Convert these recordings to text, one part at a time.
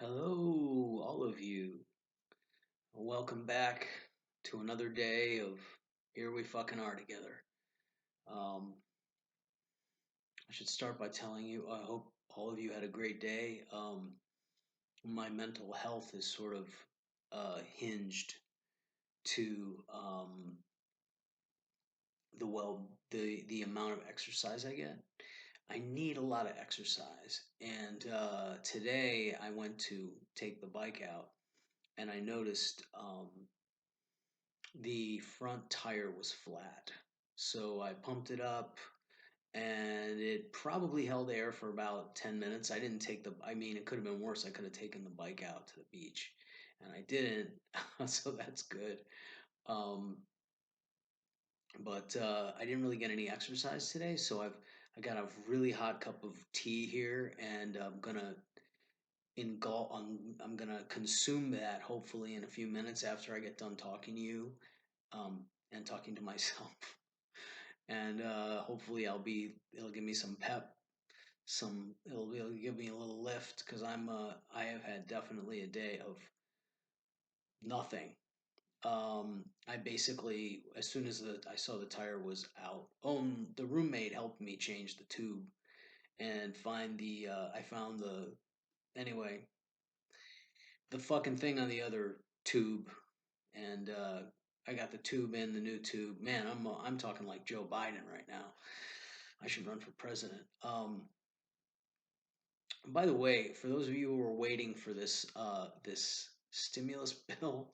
Hello, all of you. Welcome back to another day of Here We Fucking Are Together. Um, I should start by telling you I hope all of you had a great day. My mental health is sort of hinged to the amount of exercise I get. I need a lot of exercise, and today I went to take the bike out, and I noticed the front tire was flat. So I pumped it up and it probably held air for about 10 minutes. I didn't take I mean, it could have been worse. I could have taken the bike out to the beach and I didn't. So that's good. Um, but I didn't really get any exercise today. So I got a really hot cup of tea here and I'm gonna consume that hopefully in a few minutes after I get done talking to you and talking to myself. And hopefully it'll give me some pep, it'll give me a little lift because I have had definitely a day of nothing. I basically, as soon as I saw the tire was out, the roommate helped me change the tube and I found anyway, the fucking thing on the other tube, and I got the tube in the new tube. Man, I'm talking like Joe Biden right now. I should run for president. By the way, for those of you who are waiting for this stimulus bill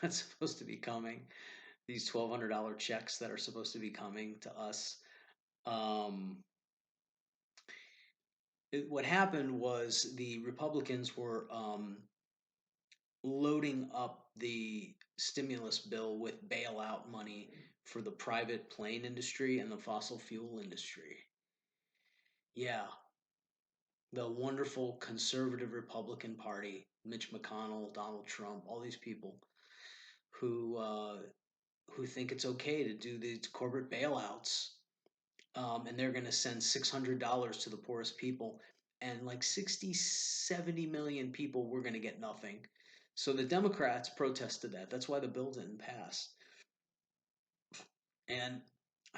that's supposed to be coming, these $1,200 checks that are supposed to be coming to us, um, what happened was the Republicans were loading up the stimulus bill with bailout money for the private plane industry and the fossil fuel industry. Yeah, the wonderful conservative Republican Party, Mitch McConnell, Donald Trump, all these people who who think it's okay to do these corporate bailouts, and they're going to send $600 to the poorest people, and like 60, 70 million people were going to get nothing. So the Democrats protested that. That's why the bill didn't pass. And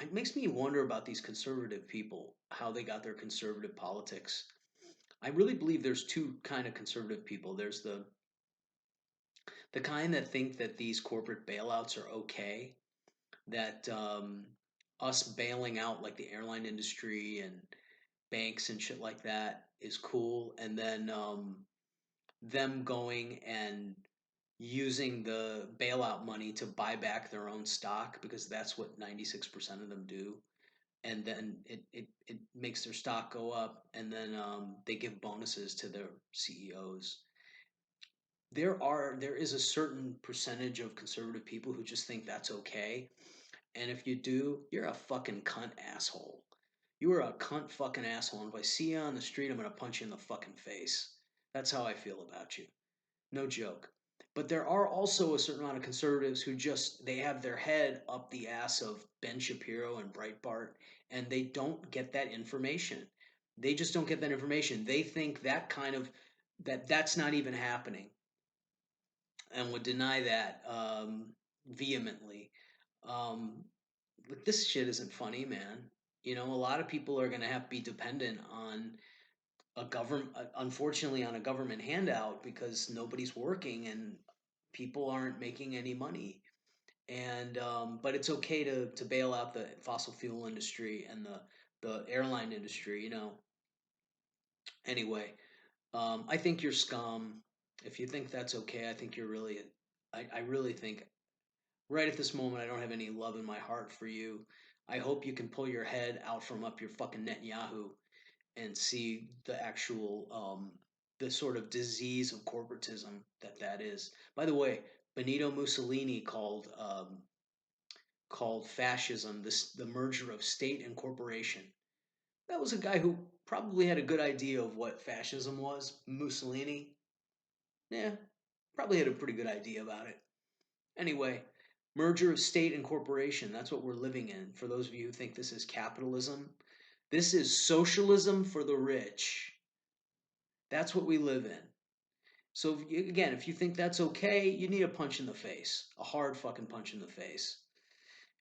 it makes me wonder about these conservative people, how they got their conservative politics. I really believe there's two kind of conservative people. There's the kind that think that these corporate bailouts are okay, that us bailing out like the airline industry and banks and shit like that is cool, and then them going and using the bailout money to buy back their own stock because that's what 96% of them do, and then it makes their stock go up, and then they give bonuses to their CEOs. There is a certain percentage of conservative people who just think that's okay. And if you do, you're a fucking cunt asshole. You are a cunt fucking asshole. And if I see you on the street, I'm gonna punch you in the fucking face. That's how I feel about you. No joke. But there are also a certain amount of conservatives who just they have their head up the ass of Ben Shapiro and Breitbart, and they don't get that information. They just don't get that information. They think that's not even happening and would deny that vehemently. Um, but this shit isn't funny, man. You know, a lot of people are going to have to be dependent on unfortunately, on a government handout because nobody's working and people aren't making any money. And but it's okay to bail out the fossil fuel industry and the airline industry. You know. Anyway, I think you're scum. If you think that's okay, I think you're really. I really think right at this moment, I don't have any love in my heart for you. I hope you can pull your head out from up your fucking Netanyahu and see the sort of disease of corporatism that is. By the way, Benito Mussolini called fascism the merger of state and corporation. That was a guy who probably had a good idea of what fascism was. Mussolini, yeah, probably had a pretty good idea about it. Anyway, merger of state and corporation. That's what we're living in. For those of you who think this is capitalism, this is socialism for the rich. That's what we live in. So again, if you think that's okay, you need a punch in the face, a hard fucking punch in the face.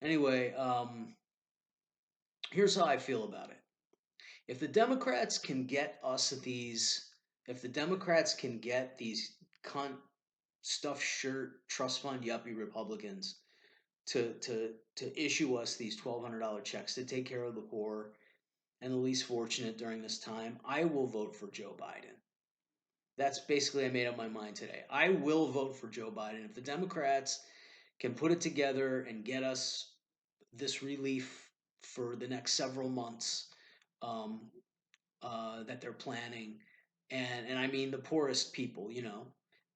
Anyway, here's how I feel about it. If the Democrats can get us these, if the Democrats can get these cunt stuffed shirt trust fund yuppie Republicans to issue us these $1,200 checks to take care of the poor and the least fortunate during this time, I will vote for Joe Biden. That's basically, I made up my mind today. I will vote for Joe Biden. If the Democrats can put it together and get us this relief for the next several months um, that they're planning, and I mean the poorest people,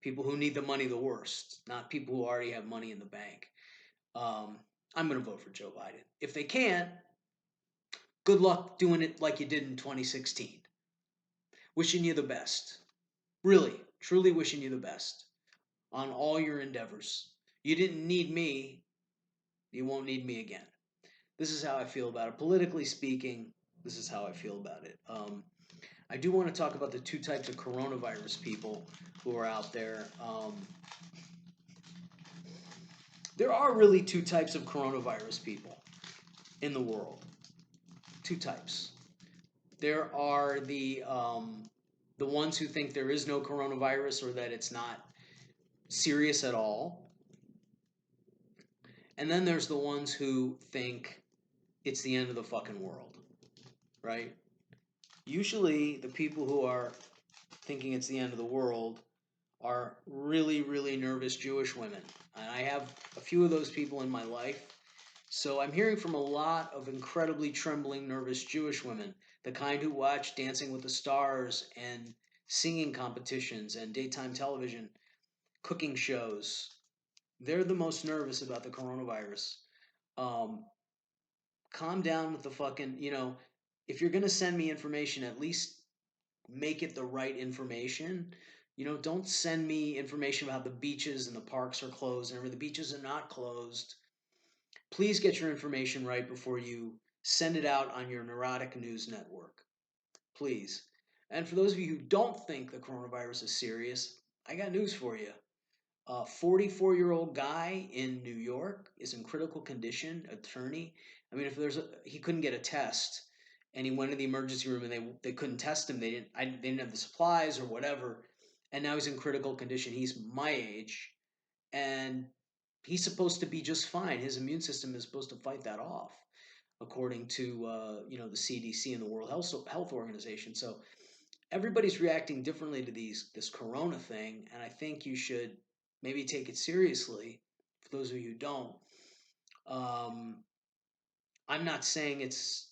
people who need the money the worst, not people who already have money in the bank. Um, I'm going to vote for Joe Biden. If they can't, good luck doing it like you did in 2016. Wishing you the best. Really, truly wishing you the best on all your endeavors. You didn't need me, you won't need me again. This is how I feel about it. Politically speaking, this is how I feel about it. I do want to talk about the two types of coronavirus people who are out there. There are really two types of coronavirus people in the world. Two types. There are the ones who think there is no coronavirus or that it's not serious at all, and then there's the ones who think it's the end of the fucking world, right? Usually, the people who are thinking it's the end of the world are really, really nervous Jewish women. And I have a few of those people in my life. So I'm hearing from a lot of incredibly trembling, nervous Jewish women, the kind who watch Dancing with the Stars and singing competitions and daytime television, cooking shows. They're the most nervous about the coronavirus. Um, Calm down with the fucking, if you're going to send me information, at least make it the right information. Don't send me information about the beaches and the parks are closed and everything. The beaches are not closed. Please get your information right before you send it out on your neurotic news network. Please. And for those of you who don't think the coronavirus is serious, I got news for you. A 44-year-old guy in New York is in critical condition, attorney. I mean, if he couldn't get a test and he went to the emergency room and they couldn't test him, they didn't have the supplies or whatever, and now he's in critical condition. He's my age, and he's supposed to be just fine. His immune system is supposed to fight that off, according to the CDC and the World Health Organization. So everybody's reacting differently to this corona thing, and I think you should maybe take it seriously. For those of you who don't, um, I'm not saying it's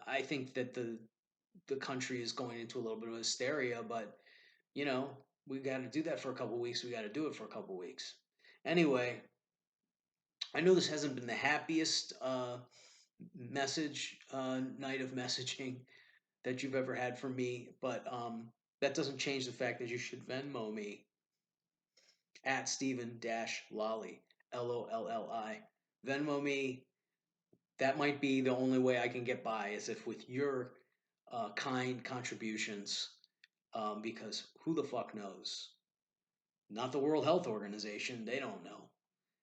I think that the country is going into a little bit of hysteria, but you know we got to do that for a couple of weeks. We got to do it for a couple of weeks. Anyway, I know this hasn't been the happiest message night of messaging that you've ever had from me, but that doesn't change the fact that you should Venmo me at Stephen Lolli, Lolli. Venmo me. That might be the only way I can get by, is if with your kind contributions, because who the fuck knows? Not the World Health Organization. They don't know.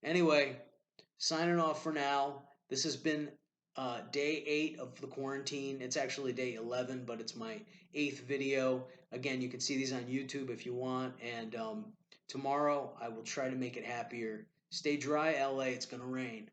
Anyway, signing off for now. This has been day 8 of the quarantine. It's actually day 11, but it's my 8th video. Again, you can see these on YouTube if you want. And tomorrow I will try to make it happier. Stay dry, LA. It's going to rain.